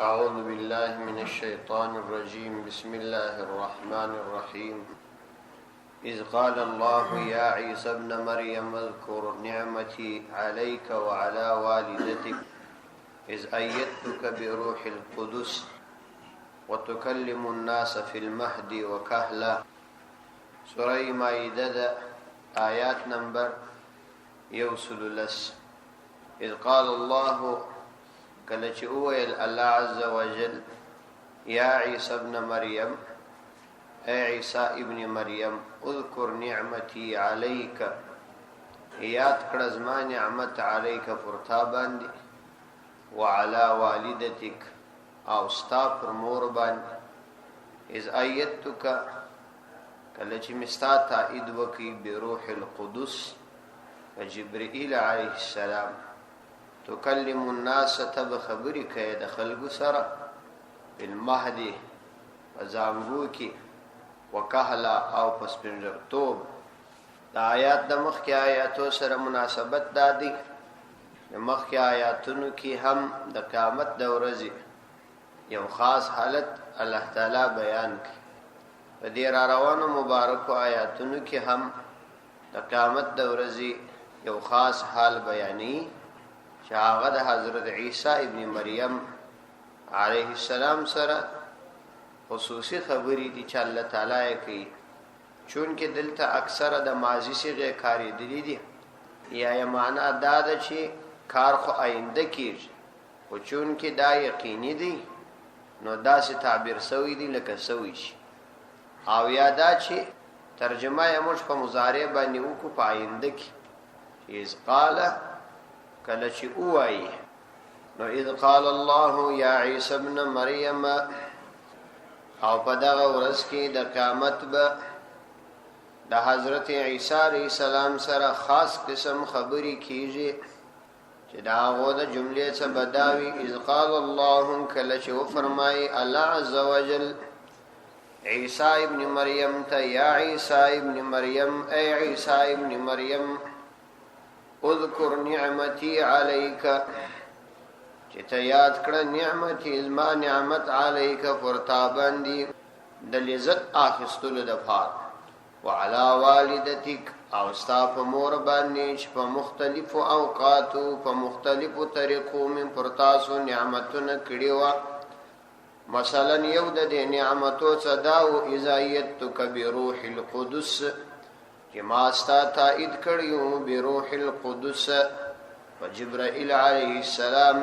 أعوذ بالله من الشيطان الرجيم بسم الله الرحمن الرحيم إذ قال الله يا عيسى ابن مريم اذكر نعمتي عليك وعلى والدتك إذ أيدتك بروح القدس وتكلم الناس في المهد وكهلا. سورة مائدة آيات نمبر يوصل. إذ قال الله کله چې وویل الله عز وجل یا عیسی ابن مریم، اے عیسی ابن مریم، اذکر نعمتی علیک، یاد کړه زما نعمت علیک پر تا باندې، وعلى والدتک او ستا پر مور باندې، اذ ایدتک کله چې مستا تایید وکي بروح القدس جبرئیل علیه السلام، تکلم الناس تب خبری که د خلقو سره بالمهد وزانگو کی وکهلا او پسپنجرتوب. دا آیات د مخی آیاتو سره مناسبت دادی. د مخی آیاتونو کی هم د قیامت د ورځې یو خاص حالت الله تعالی بیان کی. په دې را روانو مبارکو آیاتونو کی هم د قیامت د ورځې یو خاص حال بیانی شاغه د حضرت عیسی ابن مریم علیه السلام سره خصوصی خبری دي چې الله تعالی کوي، چون کې دلته اکثر د ماضی صيغه کاری دي یا معنا دا ده چې کار خو آینده کیږي، او چون کې دا یقیني دي نو دا سي تعبیر سوی دي لکه سوی شي، او یا دا چې ترجمه یې موږ په مضارع باندې وکړو په آینده کې. اذ قال کله چې وایي نو اذ قال الله یا عیسی ابن مریم، او په دغه ورځ کې د قیامت به د حضرت عیسی علیه السلام سره خاص قسم خبرې کیږي چې دا هغه د جملې څخه بداوي. اذ قال الله کله چې وفرمایي الله عز وجل عیسی ابن مریم ته، یا عیسی ابن مریم، ای عیسی ابن مریم، اذکر نعمتی علیک، چې ته یاد کړه نعمتي زما نعمت علیک پر تا باندې د لذت اخیستلو دپاره، وعلى والدتک او ستا په مور باندې چې په مختلفو اوقاتو په مختلفو طریقو من پر تاسو نعمتونه کړي وه. مثلا یو د دې نعمتو څه دا و اذ ایدتک بروح القدس، چې ما ستا تایید کړیو بروح القدس و جبرائیل علیه السلام،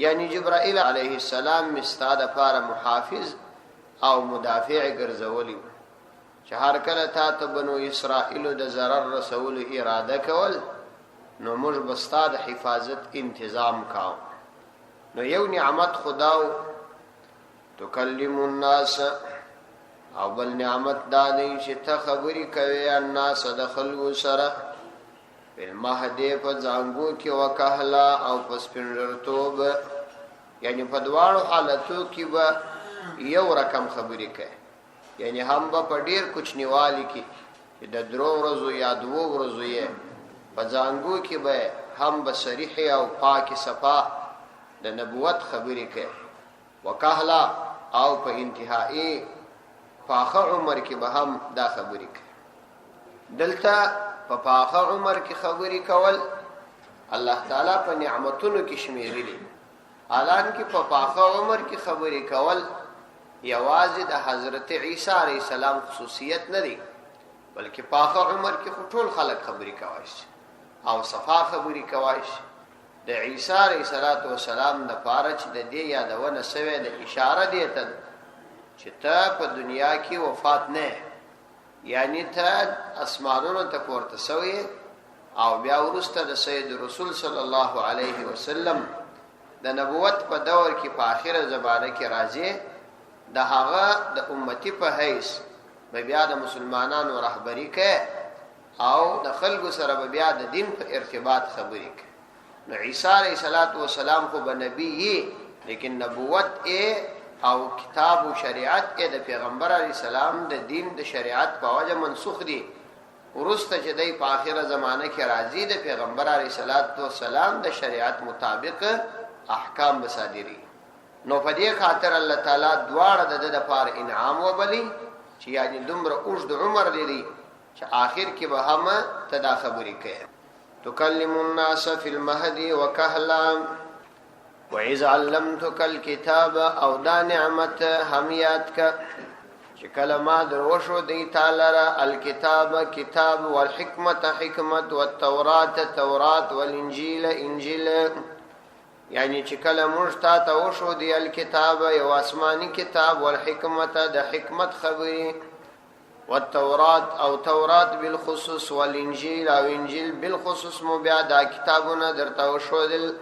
یعنی جبرائیل علیه السلام مستا د پاره محافظ او مدافع ګرځولی، چې هر کله تا ته بنو اسرائیل د ضرر رسولو اراده کول نو موږ به ستا د حفاظت انتظام کاو. نو یو نعمت خداو تکلم الناس، او بل نعمت دا دی چې ته خبرې کوي الناس د خلکو سره بالمهد په زانګو کې وکهلا او په سپنجرتوب، یعنی په دواړو حالتو کې به یو رقم خبرې کوي، یعنی هم به په ډیر کوچنیوالي کې چې د 3 ورځو یا 2 ورځو یې په زانګو کې به هم به صریح او پاک صفا د نبوت خبرې کوي، وکهلا او په انتهایی پاخه عمر کې به هم دا خبرې کوي. دلته په پاخه عمر کې خبرې کول الله تعالی په نعمتونو کې شمیرلی، الان کې په پاخه عمر کې خبرې کول یوازې د حضرت عیسی علیه السلام خصوصیت نه دی، بلکې پاخه عمر کې ټول خلک خبرې کوي او صفا خبرې کوي. د عیسی علیه السلام د پاره چې د دې یادونه سوې د اشاره دی ته چې ته په دنیا کې وفات نه، یعنی ته اسمانونو ته پورته سوی او بیا وروسته د سید رسول صلی الله علیه وسلم د نبوت په دور کې په آخره زمانه کې راځي، د هغه د امتی په حیث به بیا د مسلمانانو رهبری کوي او د خلکو سره به بیا د دین په ارتباط خبرې کوي. نو عیسی علیه السلام خو به نبی لیکن نبوت او کتاب و شریعت د پیغمبر علیه السلام د دین د شریعت په وجه منسوخ دي، ورسته چې دای په آخره زمانه کې راځي د پیغمبر علیه السلام د شریعت مطابق احکام بصادری. نو په دې خاطر الله تعالی دواړه د لپاره انعام وبلی چې یعنی دومره اوږد عمر لري چې آخر کې به هم تدا خبرې کوي. تکلم الناس فی المهد وکهلا وإذ علمتك الكتاب او دا نعمت همیات کا چې کلمه دروشو دی تعالی را الکتاب کتاب والحکمت حکمت والتورات تورات والانجیل انجیل یعنی چې کله موږ ته وشو دی الکتاب یو آسمانی کتاب والحکمت د حکمت خبري والتورات او تورات بالخصوص والانجیل او انجیل بالخصوص مو بیا دا کتابونه درته وشو دل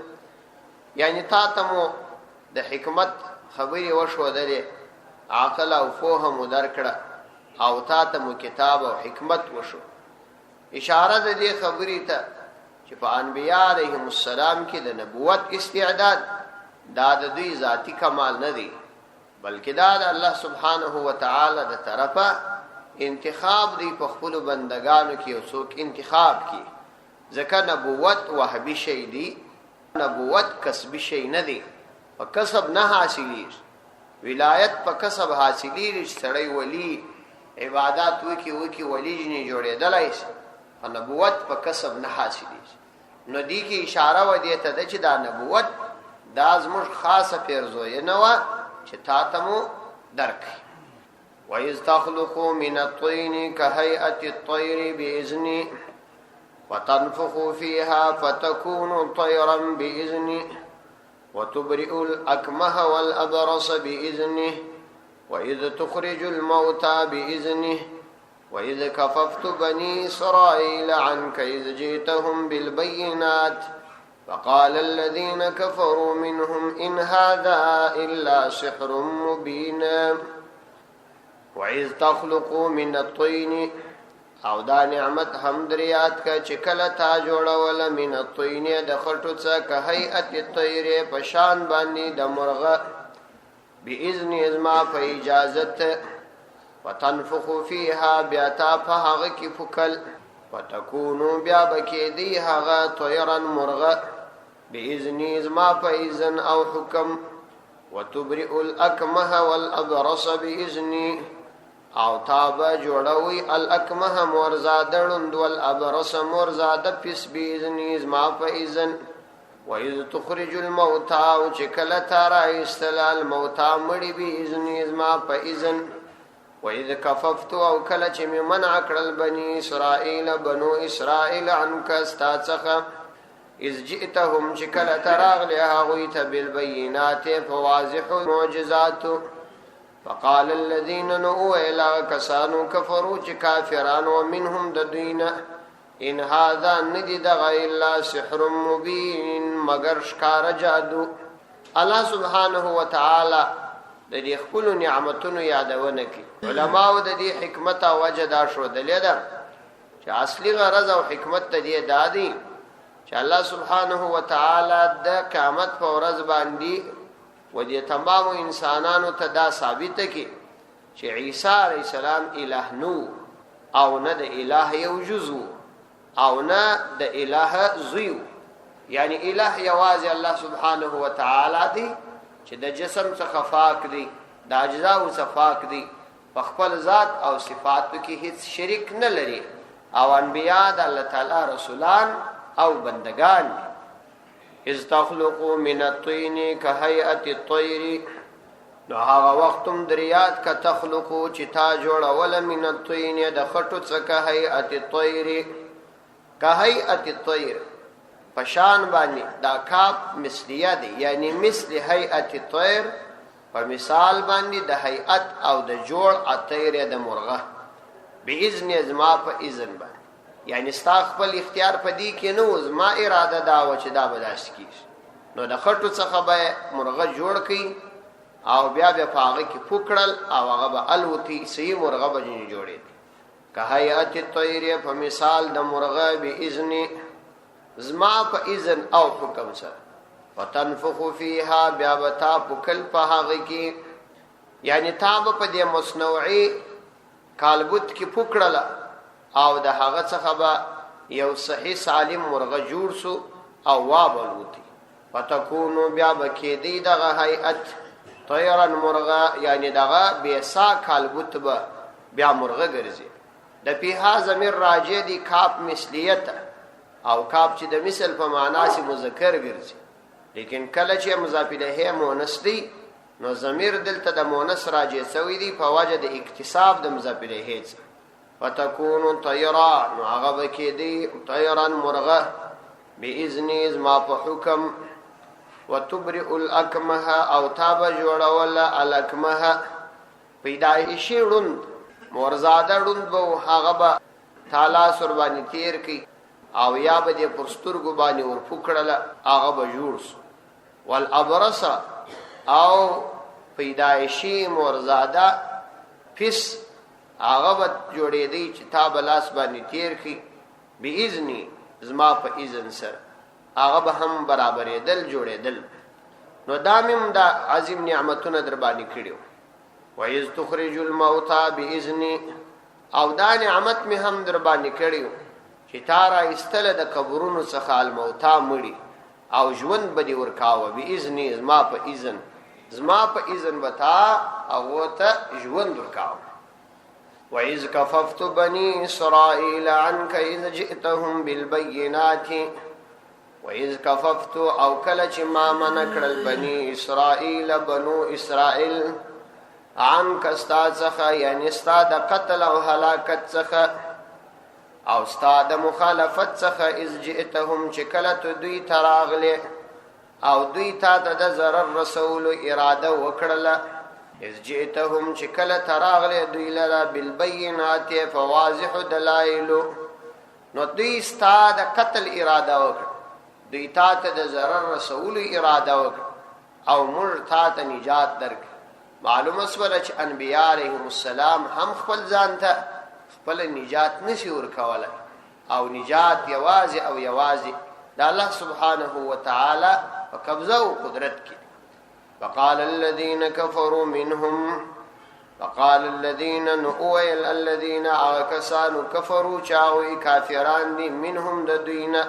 یعنی تا ته مو د حکمت خبري وشو دل عقل او فهم درکړه او تا ته مو کتاب او حکمت وشو. اشاره د دې خبرې ته چې په انبیاء علیهم السلام کې د نبوت استعداد دا د دوی ذاتی کمال نه دی بلکې دا د الله سبحانه و تعالی د طرفه انتخاب دی په خپل بندگانو کې او څوک انتخاب کی ځکه نبوت وهبي شی دی نبوت کسبی شی نه دی په کسب نه حاصلیږي ولایت په کسب حاصلیږي سړی ولی عبادت وکي ولی نه جوړېدلای شي په نبوت په کسب نه حاصلیږي نو دی کی اشاره و دی ته چې دا نبوت دا زموږ خاصه پیرزوی نه و چې تاسو درک وَإِذْ تَخْلُقُوا مِنَ الطِّينِ كَهَيْئَةِ الطَّيْرِ بِإِذْنِي وَتَنْفُخُوا فِيهَا فَتَكُونُ طَيْرًا بِإِذْنِي وَتُبْرِئُ الْأَكْمَهَ وَالْأَبْرَصَ بِإِذْنِهِ وَإِذْ تُخْرِجُ الْمَوْتَى بِإِذْنِهِ وَإِذْ كَفَفْتُ بَنِي إِسْرَائِيلَ عَنْكَ إِذْ جِئْتَهُمْ بِالْبَيِّنَاتِ فقال الذين كفروا منهم إن هذا إلا سحر مبين وعز تخلقوا من الطين او دا نعمت هم دریات کا چکل تا جوړول من الطين د خټو څخه که هيئت الطير پشان باندې د مرغه باذن ازما په اجازت وتنفخ فيها بیاتا په هغه کې فکل وتكونوا بیا بکې دی هغه طيرا مرغه باذن ازما په اذن او حکم وتبرئ الاكمه والابرص باذن او تابا جوړوي الاكمه مرزادړند والابرص مرزاد پس باذن ازما په اذن واذ تخرج الموتى او چکل تارا استلال موتى مړي باذن ازما په اذن واذ كففت او کله چې منع کړل بني اسرائيل بنو اسرائيل عنك استاڅخه اذ جئتهم شکل تراغ لهغوی ته بالبينات فواضح معجزات فقال الذين نؤوا الى كسانوا كفروا كافرون ومنهم ددين ان هذا ندد غير سحر مبين مگر شکار جادو. الله سبحانه وتعالى د دې خپل نعمتونو یادونه کوي. علماء د دې حکمت او وجدا شو دلیدا چې اصلي غرض او حکمت ته دی دادی چې الله سبحانه وتعالى د قیامت په ورځ باندې و دې تمام انسانانو ته دا ثابت کی چې عیسی علیه السلام الہ نو او نه د الہ یو جزو او نه د الہ زیو یعنی الہ یوازې الله سبحانه وتعالى دی چې د جسم څخه پاک دی د اجزا او څخه پاک دی په خپل ذات او صفات کې هیڅ شریک نه لري او انبیاء د الله تعالی رسولان او بندگان. اذ تخلقوا من الطين كهيئه الطير نو هغه وختم دریات کا تخلقو چې تا جوړول من الطين د خټو څخه هيئه الطير كهيئه الطير پشان باندې دا کاپ مثلیه دی یعنی مثل هيئه الطير په مثال باندې د هيئت او د جوړ اطير د مرغه باذن ازما په اذن باندې یعنی ستا خپل اختیار پدې کې نو زما اراده دا و چې دا بداش کیږي نو د خټو څخه به مرغه جوړ کړي او بیا به پاغه کې پوکړل او هغه به الوتی صحیح مرغه به جوړي که هيئت الطير په مثال د مرغه باذن زما په اذن او حکم سره وتنفخ فيها بیا بتا پوکل په هغه کې یعنی تاب په دې مصنوعي کالبوت کې پوکړل او د هغه څخه به یو صحیح سالم مرغه جوړ سو او وابلوتی فتكونوا بیا بکې دی دغه هيئت طیرا مرغه یعنی دغه بیسا کالبوت به بیا مرغه ګرځي د پیها ضمیر راجع دی کاف مثلیت او کاف چې د مثل په معنا سي مذکر ګرځي لیکن کله چې مضاف الیه مؤنث دی نو ضمیر دلته د مؤنث راجع سوی دی په وجه د اکتساب د مضاف الیه څخه فتكون طیرا نو هغه بکې دی طیرا مرغه باذن ما په حکم وتبرئ الاكمه او تاب جوړول الاكمه پیدایشي روند مورزاده روند به هغه به تعالی سر باندې تیر کی او یا به د پرسترګو باندې ور پکړل هغه به جوړ والابرص او پیدایشي مورزاده پس هغه به جوړې دی چې تاب لاس باندې تیر کی باذن زما په اذن سره هغه به هم برابرې دل جوړې دل نو دامم دا عظیم نعمتونه در باندې کړیو وَإِذْ تُخْرِجُ الْمَوْتَى بِإِذْنِ او دا نعمت می هم در باندې کړیو چې تارا استل د قبرونو څخه الموتى مړي او ژوند بدی ورکاوه باذن زما په اذن وتا او ته ژوند ورکاوه وَإِذْ كَفَفْتُ بَنِي إِسْرَائِيلَ عَنْكَ إِذْ جِئْتَهُمْ بِالْبَيِّنَاتِ وَإِذْ كَفَفْتُ او کله چې ما من کړل بني اسرائیل بنو اسرائیل عنك استاد څخه یعنی استاد قتل او هلاکت څخه او استاد مخالفت څخه اذ جئتهم چې کله ته دوی تراغله او دوی تا د ضرر رسول اراده وکړه اذ جئتهم چې کله تراغله دوی لرا بالبينات فواضح دلائل نو دوی استاد قتل اراده وکړه دوی تا ته د ضرر رسول اراده وکړه او مر تا ته نجات درک معلومه سره چې انبیاء علیهم السلام هم خپل ځان ته خپل نجات نشي ورکولای او نجات یوازې او یوازې د الله سبحانه و تعالی په قبضه او قدرت کې وقال الذين كفروا منهم وقال الذين نؤويل الذين عكسانوا كفروا چاوي کافران دي منهم د دوینا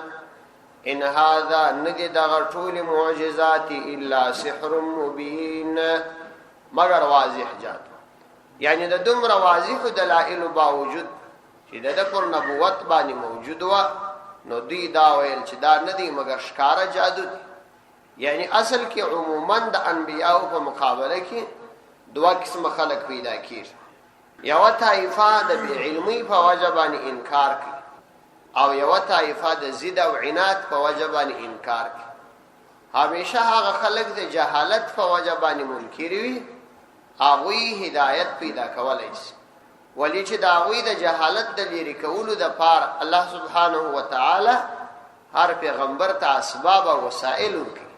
ان هذا نجد غټول معجزات الا سحر مبين مگر واضح جات یعنی د دومره واضح دلائل باوجود چې د پر نبوت باندې موجود و نو دی دا ویل چې دا ندی مگر ښکارا جادو دی یعنی اصل کې عموما د انبیاء په مقابله کې دوه قسم خلق پیدا کیږي یو طائفه د علمي په وجبان انکار کوي او یو طائفه د زید او عناد په وجبان انکار کوي همیشه هغه خلق د جهالت په وجبان منکر وي هغوی هدایت پیدا کولای شي ولی چې دا هغوی د جهالت د لري کولو د پار الله سبحانه و تعالی هر پیغمبر ته اسباب او وسایل ورکړي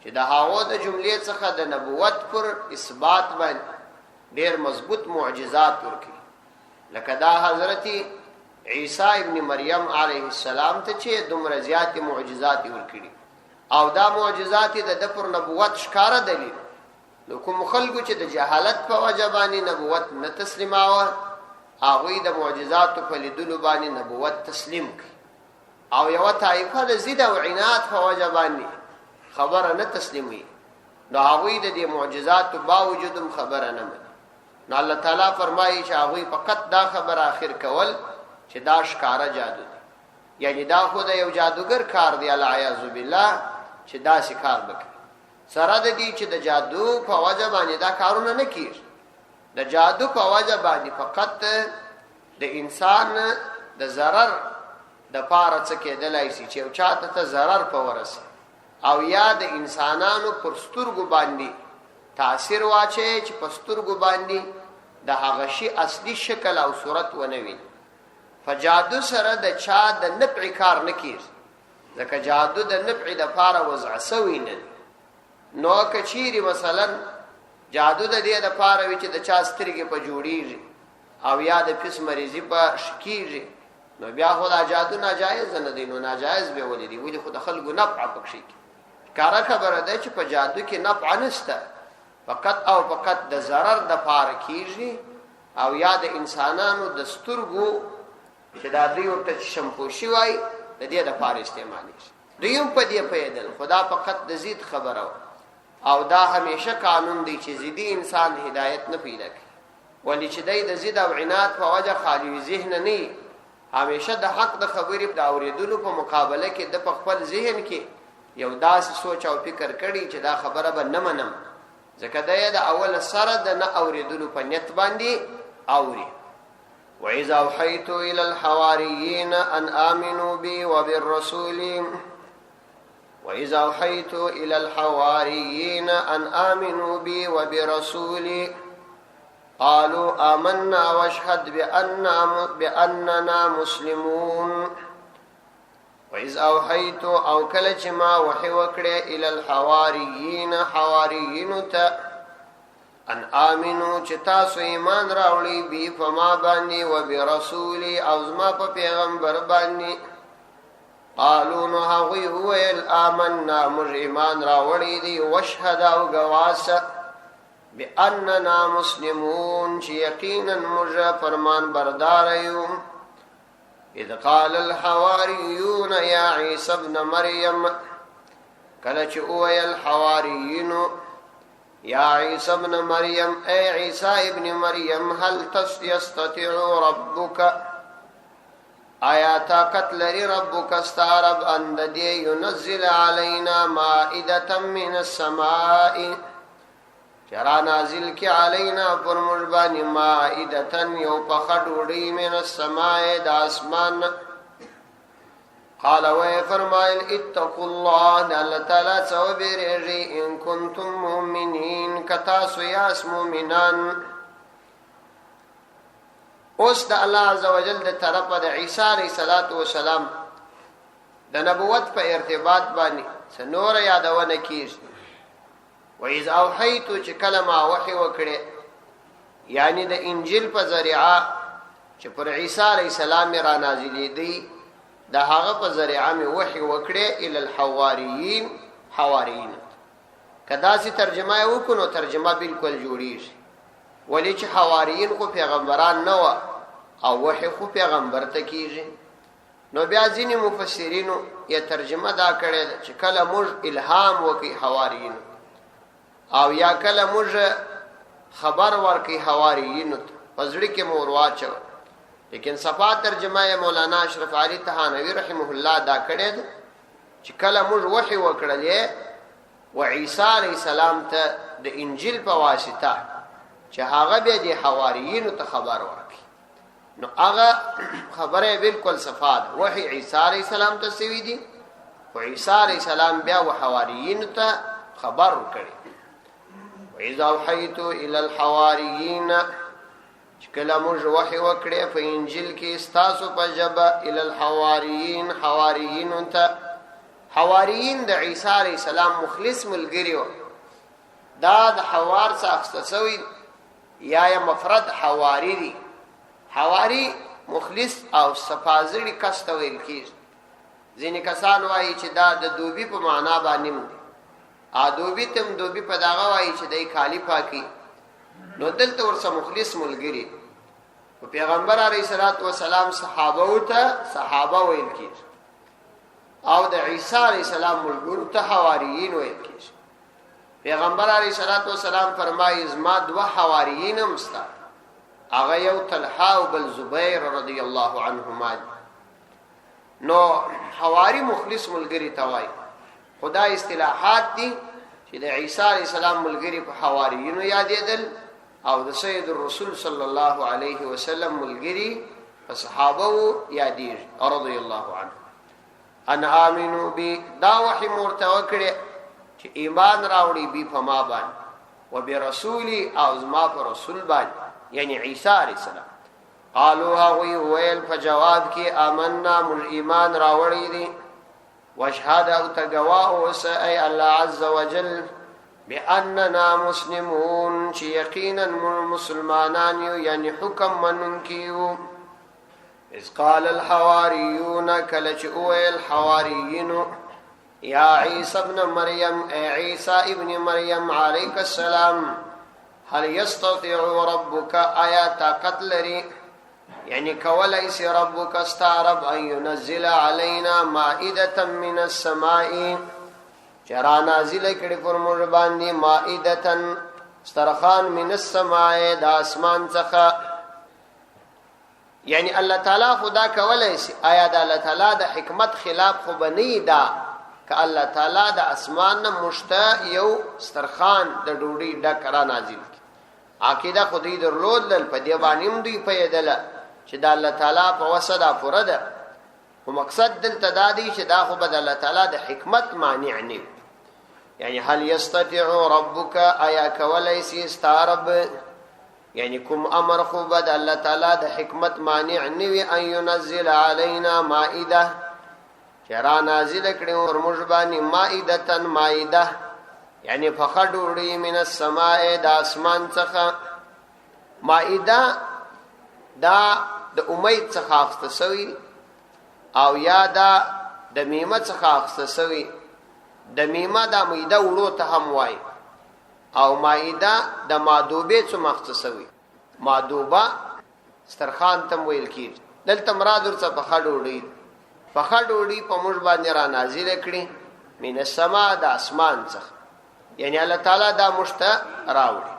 چې د هغو د جملې څخه د نبوت پر اثبات باندې ډېر مضبوط معجزات ورکړي لکه دا حضرت عیسی ابن مریم علیه السلام ته چې دومره زیات معجزات ورکړي او دا معجزات د پر نبوت ښکارا دلیل نو کوم خلکو چې د جهالت په وجه باندې نبوت نه تسلیماوه هغوی د معجزاتو په لیدلو باندې نبوت تسلیم کړي او یو طایفه د ضد او عناد په وجه باندې خبره نه تسلیمي نو هغوی د دې معجزاتو باوجود هم خبره نه مني نو الله تعالی فرمایي چې هغوی فقط دا خبر اخر کول چې دا ښکارا جادو دی یعنی دا خو د یو جادوګر کار دی العیاذ بالله چې دا کار وکړي سره د دې چې د جادو په وجه باندې دا کارونه نه کیږي د جادو په وجه باندې فقط د انسان د ضرر د پاره څه کېدلای شي چې چاته ته ضرر په ورسي او یا د انسانانو پر سترګو باندې تاثیر واچي چې په سترګو باندې د هغه شی اصلي شکل او صورت ونوي فجادو سره د چا د نفع کار نه کیږي ځکه جادو د نفع د پاره وضع سوی نه نو کچيري مثلا جادو د دې د پاره وچ د چا سترګې په جوړیږي او یا د پس مریضي په شکیږي نو بیا خدا جادو ناجایز نه دی نو ناجایز به ولې دی ولې خود خلکو نفع پکشي کارا خبره ده چې په جادو کې نفع نشته فقط او فقط د ضرر د پاره کیږي او یا د انسانانو د سترګو چې دا دوی ورته شمپوشي وای د دې د پاره استعمالي دوی په دې پیدل خدا فقط د زید خبره او دا همیشه قانون دی چې زیدی انسان هدایت نه پیدا کوي، ولی چې د زید او عناد په وجه خالی ذهن نه، همیشه د حق د خبرې د اوریدلو په مقابله کې د خپل ذهن کې یو داسې سوچ او فکر کړي چې دا خبره به نه منم، ځکه دا د اول سره د نه اوریدلو په نیت باندې اوري. وَإِذَا أَوْحَيْتُ إِلَى الْحَوَارِيِّينَ أَنْ آمِنُوا بِي وَبِالرَّسُولِ وَإِذَا أَوْحَيْتُ إِلَى الْحَوَارِيِّينَ أَنْ آمِنُوا بِي وَبِرَسُولِي قالوا آمنا واشهد بأننا مسلمون. وإذ أوحيت او کله چې ما وحي وکړه الى الحواریین حواریین ته ان آمنو چې تاسو ایمان راوړی بي فما باندې وبرسولي او زما په پیغمبر باندې. قالوا نو هغوی وویل آمنا موږ ایمان راوړی دي واشهد او گواسه بأننا مسلمون چې یقینا موږ فرمان بردار یو. اذ قال الحواریون یا عیسی ابن مریم کله چې وویل حواریین یا عیسی ابن مریم اے عیسی ابن مریم هل یستطيع ربک آیا طاقت لري ربک استعرب ان دې ينزل علينا مائده من السماء چرا نازل کی علینا پر مجبانی مائدتن یو پخڑوڑی من السماء دا اسمان. قال وی فرمائل اتقوا اللہ دا اللہ تعالیٰ سو بیرجی ان کنتم مومنین کتاسو یاس مومنان. اوس دا اللہ عز و جل دا طرف دا عیسیٰ علیہ السلام دا نبوت پا ارتباط بانی سنور یادوان کیش. وَإِذْ أَوْحَيْتُ چې کله ما وحی وکړه یعنی د انجیل په ذریعہ چې پر عیسی علیہ السلام را نازلې دی د هغه په ذریعہ می وحی وکړه ال الحواریین حواریین. کدا سي ترجمه وکړو ترجمه بالکل جوړیږي ولی چې حواریین خو پیغمبران نه و او وحی خو پیغمبر ته کیږي. نو بیا ځینې مفسرینو یا ترجمه دا کړي چې کله موږ الهام وکي حواریین او یا کله موږ خبر ورکی حواریین پزړی کې مور واچو. لیکن صفا ترجمه مولانا اشرف علی تهانوی رحمه الله دا کړی چې کله موږ وحی وکړلې و عیسی علیہ السلام ته د انجیل په واسطه چې هغه به د حواریین ته خبر ورکی نو هغه خبره بالکل صفا ده. وحی عیسی علیہ السلام ته سوي دي و عیسی علیہ السلام بیا و حواریین ته خبر ورکړي. وَإِذَا أَوْحَيْتُ إِلَى الْحَوَارِيِّينَ کله موږ وحی وکړې په انجیل کې ستاسو په ژبه الى الحواریین حواریین ته. حواریین د عیسی علیہ السلام مخلص ملګری و. دا د حوار څخه اختصوي یا مفرد حواری دی. حواری مخلص او صفازړي کس ته ویل کیږي. ځینې کسان وایي چې دا د دوبي په معنا باندې دوبی تم دوبی په داغه وایي چې دای خالی پاکي. نو دلته ورسره مخلص ملګری او پیغمبر علیه الصلاۃ والسلام صحابه ته صحابه ویل کیږي او د عیسی علیه السلام ملګرو ته حواریین ویل کیږي. پیغمبر علیه الصلاۃ والسلام فرمایي زما دوه حواریین مستا هغه یو طلحه او بل زبیر رضی الله عنهما. نو حواری مخلص ملګری ته وایي. خدا اصطلاحات دي چې د عیسی علیہ السلام ملګری په حواریینو یادېدل او د سید الرسول صلی الله علیه وسلم ملګری په صحابه یادېږي رضی الله عنه. ان امنو بی دا وحی مرتوه کړي چې ایمان راوړي بی په ما باندې و برسولی او زما په رسول باندې یعنی عیسی علیہ السلام. قالوا هغوی ویل په جواب کې آمنا مل ایمان راوړي دي واشهد او تگواه وسا ای الله عز وجل بأننا مسلمون چې یقینا مسلمانان یو یعنی حکم منونکیو. اذ قال الحواریون کله چې ویل حواریین یا عیسی ابن مریم ای عیسی ابن مریم علیک السلام هل یستطيع ربک آیا طاقت لري یعنی کولی سی ربک استعرب ان ينزل علينا مائده من السماء چې را نازل کړي پر موږ باندې مائدتن سترخان من السماء د اسمان څخه. یعنی الله تعالی خدا کولای شي. آیا د الله تعالی د حکمت خلاف خو بنی دا که الله تعالی د اسمان نه مشته یو سترخان د ډوډۍ ډک را نازل کړي. عقیده خودی درلودل په دی باندې دوی پیدل چې د الله تعالی په وسدا پوره ده. خو مقصد دلته دا دی چې دا خو بد الله تعالی د حکمت مانع نه. یعنی هل یستطيع ربک آیا کولای شي استرب یعنی کوم امر خو بد الله تعالی د حکمت مانع نه وي ان ينزل علينا مائده چرا نازل کړي ور موږ باندې مائدتن مائده یعنی فخډوړي من السماء د اسمان څخه. مائده دا د امید څخه اختصوي او یا دا د میمه څخه اختصوي. د میمه د مائده وړو ته هم وای او مائده د مادوبه څخه مختصوي. مادوبه سترخان تم ویل کیږي. دلته مراد ورڅ په خډوړي په موږ باندې را نازل کړي من السماء د اسمان څخه. یعنی الله تعالی دا مشته راوړي.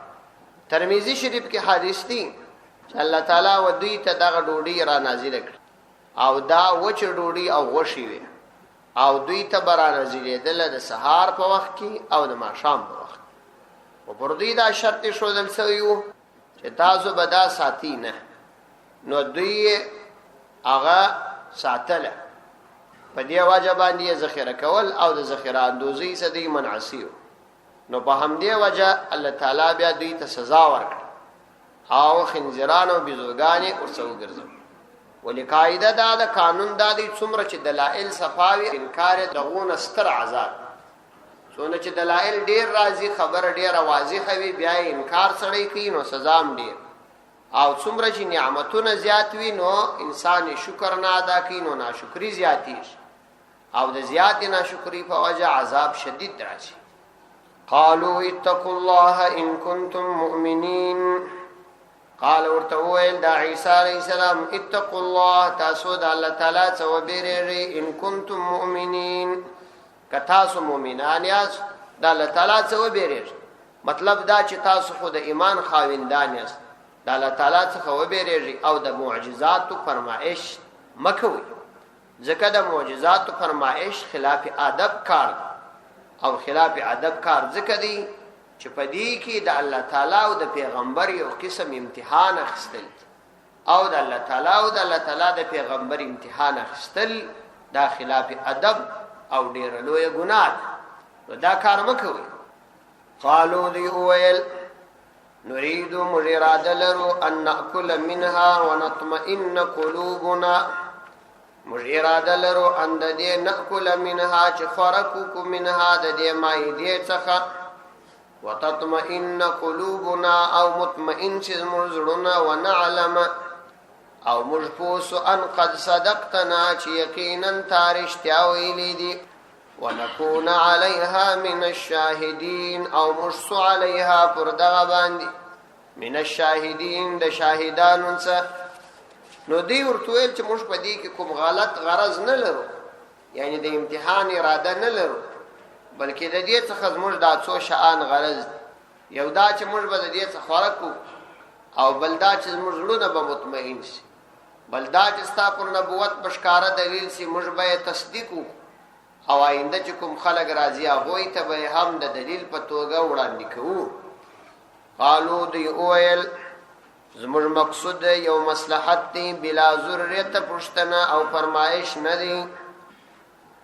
ترمذی شریف کې حدیث دی چې الله تعالی و دوی ته دغه ډوډۍ را نازل کړي او دا وچ ډوډۍ او غوښي وي او دوی ته برا نازلې دله د سهار په وخت کې او د ماښام په وخت. او پر دوی دا شرط شو دل سویو چې تاسو به دا ساتي نه. نو دوی هغه ساتله په دی وجه باندې ذخیره کول او د ذخیره اندوزی سدي منعسیو. نو په همدې وجه الله تعالی بیا دوی ته سزا ورکړه او خنزیران او بزوګانی ورڅو ګرځو. ولی قاعده دا د قانون دا دی څومره چې دلائل صفاوي انکار دغون استر عذاب. څونه چې دلائل ډیر راځي خبر ډیر واضح وي بیا انکار سړی کوي نو سزا هم ډیر. او څومره چې نعمتونه زیات وي نو انسان شکر نه ادا کوي نو ناشکری زیاتی او د زیات ناشکری په وجه عذاب شدید راځي. قالوا اتقوا الله ان كنتم مؤمنين. قال ورتويل دا عيسى عليه السلام اتقوا الله تاسو د الله تعالی څخه بیرېږئ ان كنتم مؤمنين کتاسو مؤمنان یاست د الله تعالی څخه بیرېږئ. مطلب دا چې تاسو خو د ایمان خاوندان یاست د الله تعالی څخه وبېرېږئ او د معجزاتو فرمایش مکوئ ځکه د معجزاتو فرمایش خلاف ادب کار او خلاف ادب کار ځکه دی چې په دې کې د الله تعالی او د پیغمبر یو قسم امتحان اخستل او د الله تعالی او د الله تعالی د پیغمبر امتحان اخستل دا خلاف ادب او ډېر لوی ګناه دا کار مکوئ. قالوا دی اویل نريد مجراد لرو ان ناكل منها ونطمئن قلوبنا. مجراد لرو ان د دې ناكل منها چې فرقو منها د دې مایدې څخه وتطمئن قلوبنا او مطمئن چې زړونه ونعلم او مجفوس ان قد صدقتنا چې یقینا تارشتیا ویلې دي ونكون عليها من الشاهدين او مشس عليها پردغه باندې من الشاهدين د شاهدانو څخه. نو دی ورتویل چې موږ په دې کې کوم غلط غرض نه لرو یعنی د امتحان اراده نه لرو بلکې د دې څخه موږ دا څو شان غرض یو دا چې موږ به د دې څخه خورکو او بل دا چې موږ زړونه به مطمئن شي بل دا چې ستا پر نبوت بشکاره دلیل شي موږ به تصدیق او آینده چې کوم خلق راځي هغه ته به هم د دلیل په توګه وړاندې کوو. قالو دی اویل زموږ مقصود یو مصلحت دی بلا ضرورت پښتنه او فرمایش نه دی.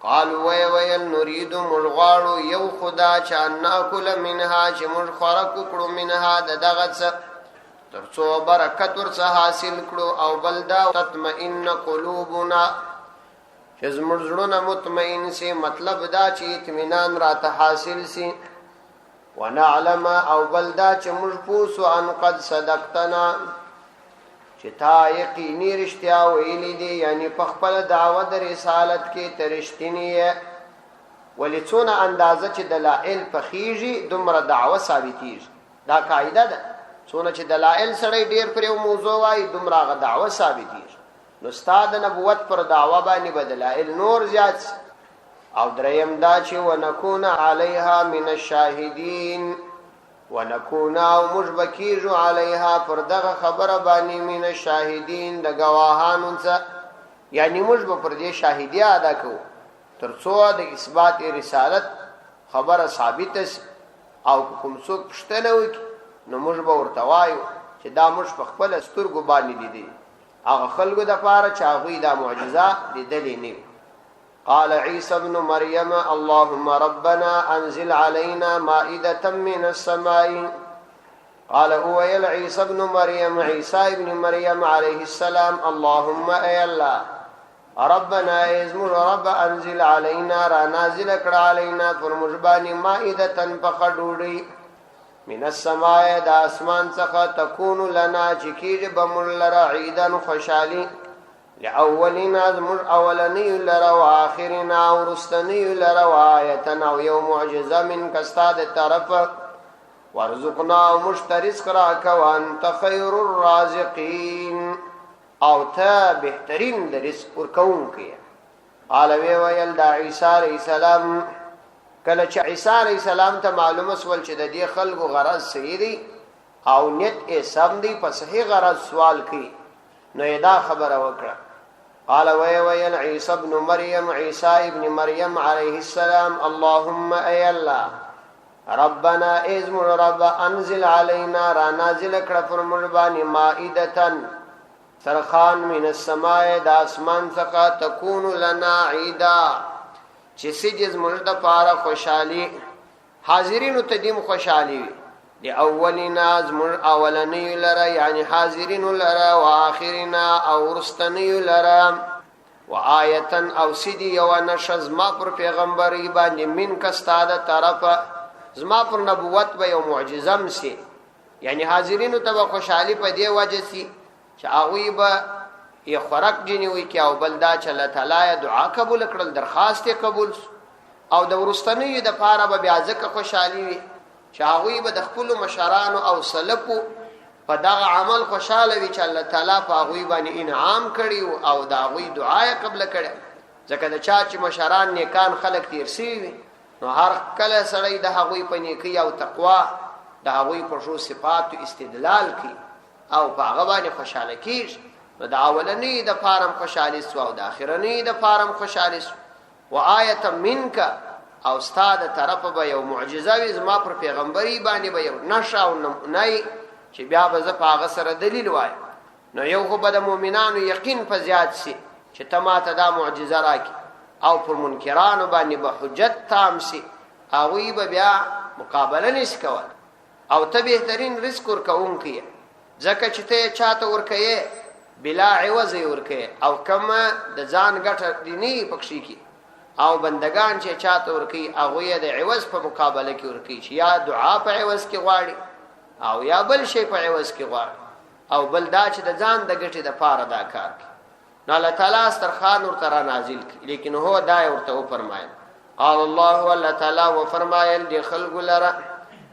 قالو ویل نريد مرغاړو یو خدا چې ناکل منها چې موږ خورک کړو منها د دغه څه ترڅو برکت ورڅ حاصل کړو او بل دا تطمئن قلوبنا چې زموږ زړونه مطمئن سي مطلب دا چې اطمینان راته حاصل سي ونعلم او بل دا چې موږ پوسو ان قد صدقتنا چې تا یقیني رښتیا ویلي دي یعنی په خپل دعوت رسالت کې ترشتنی ولڅونه اندازه چې دلائل پخېږي دومره دعوه ثابتېږي. دا قاعده ده څونه چې دلائل سره ډیر پر یو موضوع وای دومره غ دعوه ثابتېږي. نو استاد نبوت پر دعوه باندې بدلائل نور زیات او دریم دا چې ونکون علیها من الشاهدین ونکون او مجبکیجو علیها پر دغه خبره باندې من الشاهدین د گواهانو څخه یعنی مجب پر دې شاهدی ادا کو ترڅو د اثبات رسالت خبره ثابت او کوم څوک پښتنه وکي نو مجب ورته وایو چې دا مش په خپل سترګو باندې دي هغه خلکو د پاره چې هغه د معجزه لیدلې نه. قال عيسى ابن مريم اللهم ربنا انزل علينا مائدة من السماء. قال هو عيسى ابن مريم عيسى ابن مريم عليه السلام اللهم اي الله ربنا ازمر رب انزل علينا را نازل کړه علينا پر مجبانی مائدة فخدوړي من السماء د اسمان څخه تكون لنا چکیج بمل لرا عيدا خوشالي لأولنا زمر اولنی لرا واخرنا ورستنی لرا وآیتن او یو معجزه من کستاد طرف ورزقنا مشترس کراک وانت خیر الرازقین او تا بهترین د رزق ورکون کی. قال ویل دا عیسی علیہ السلام کله چې عیسی علیہ السلام ته معلومه سول چې د دې خلکو غرض صحیح دی او نیت یې سم دی په صحیح غرض سوال کی نو دا خبره وکړه. قال ويل عيسى ابن مريم عيسى ابن مريم عليه السلام اللهم اي الله ربنا ازم رب انزل علينا را نازل کړه پر موږ باندې مائدة سرخان من السماء د اسمان څخه تكون لنا عيدا چې سجز موږ د پاره خوشالي حاضرینو تدیم خوشالي دی اولنا زمر اولنی لرا یعنی حاضرین لرا و آخرنا او رستنی لرا و آیتن او سیدی و نشز ما پر پیغمبری باندې من کستاده طرف زما پر نبوت به یو معجزم سی یعنی حاضرینو ته خوشحالی په دی وجه سی چې هغه به یې خورک جنوي کې او بلدا چې الله تعالی دعا قبول کړل درخواست قبول او د ورستنی د پاره به بیا ځکه خوشحالی وي چې هغه به د خپل مشرانو او سلفو په دغه عمل خوشاله وي چې الله تعالی په هغه باندې انعام کړی او دا هغه دعا قبول کړي ځکه د چا چې مشران نیکان خلق تیر سی نو هر کله سړی د هغه په نیکی او تقوا د هغه په شو صفات استدلال کی او په هغه باندې خوشاله کیږي نو د اولنی د فارم خوشاله سو او د اخرنی د فارم خوشاله سو و آیه منک او استاد طرف به یو معجزه وي زما پر پیغمبري باندې به یو نشه او نه چې بیا به ز پاغه سره دلیل وای نو یو خو به د مؤمنانو یقین په زیات سي چې تماته دا معجزه راکې او پر منکرانو باندې به حجت تام سي هغه به بیا مقابله نس کول او ته بهترین رزق ورکوونکی ځکه چې ته چاته ورکې بلا عوض ورکې او کما د ځان ګټه دینی پکشي کی او بندگان چې چاته ورکی هغه د عوض په مقابله کې ورکی چې یا دعا په عوض کې غواړي او یا بل شی په عوض کې غواړي او بل دا چې د ځان د ګټې د پاره دا کار کوي نو الله تعالی استرخان ورته نازل کی لیکن هو دا ورته فرمایي قال الله والله تعالی و فرمایل دی خلق لرا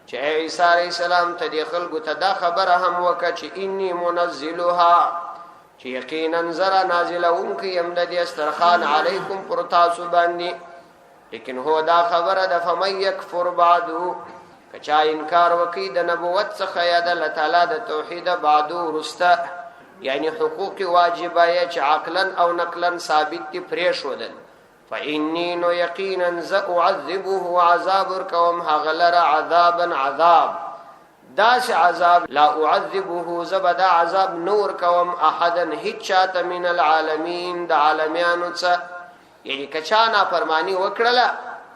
چې عیسی علیہ السلام ته دی خلق ته دا خبره هم وکړه چې انی منزلها چې یقینا زرا نازلون کی يم د استرخان علیکم پر تاسو باندې لیکن هو دا خبره د فمن یکفر بعدو کچا انکار وکي د نبوت څخه یا د الله تعالی د توحید بعدو رستا یعنی حقوق واجبه چې عقلا او نقلا ثابت دي پرې شودل فإني نو یقینا ز اعذبه عذاب کوم هغلر عذابا عذاب داس عذاب لا اعذبه زبدا عذاب نور کوم احدا هیچات من العالمین د عالمیانو څخه یعنی کچانا فرمانی وکړه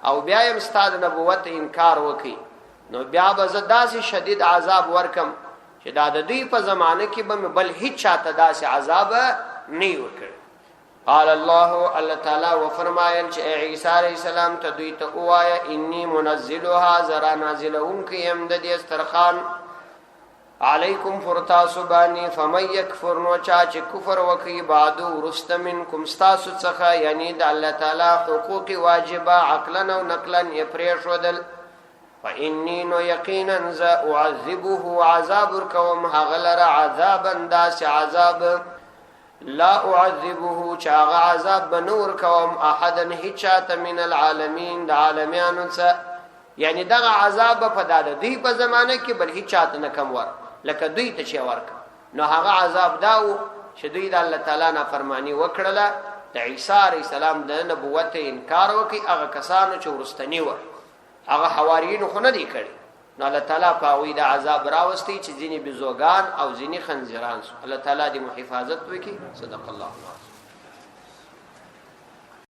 او بیا یم استاد نبوت انکار وکي نو بیا به زداسي شدید عذاب ورکم چې دا د دوی په زمانه کې به بل هیچات داس عذاب نه وکړي. قال الله تعالی و فرمایل چې عیسی علیہ السلام ته دوی ته وایا انی منزلها زرا نازلون کیم د دې استرخان علیکم فرتا سبانی فمن یکفر نو چا چې کفر وکي بعدو رست منکم استاسو څخه یعنی د الله تعالی حقوق واجبه عقلا او نقلا یې شودل فإني نو یقینا ز اعذبه عذاب کوم هغلر عذابا داس عذاب لا اعذبه چاغ عذاب بنور کوم احدن هچات من العالمین د عالمیانو څخه یعنی دغه عذاب په داده دی په زمانه کې بل هچات نه کم ور لکه دوی ته چي ورک نو هغه عذاب داو چې دوی د الله تعالی نه فرمانی وکړه د عیسی علیه السلام د نبوت انکار وکي هغه کسانو چې ورستنی و هغه حواریین خو نه دی کړی نو الله تعالی په وی د عذاب راوستي چې ځینی بزوګان او ځینی خنزیران الله تعالی دې محفاظت وکي صدق الله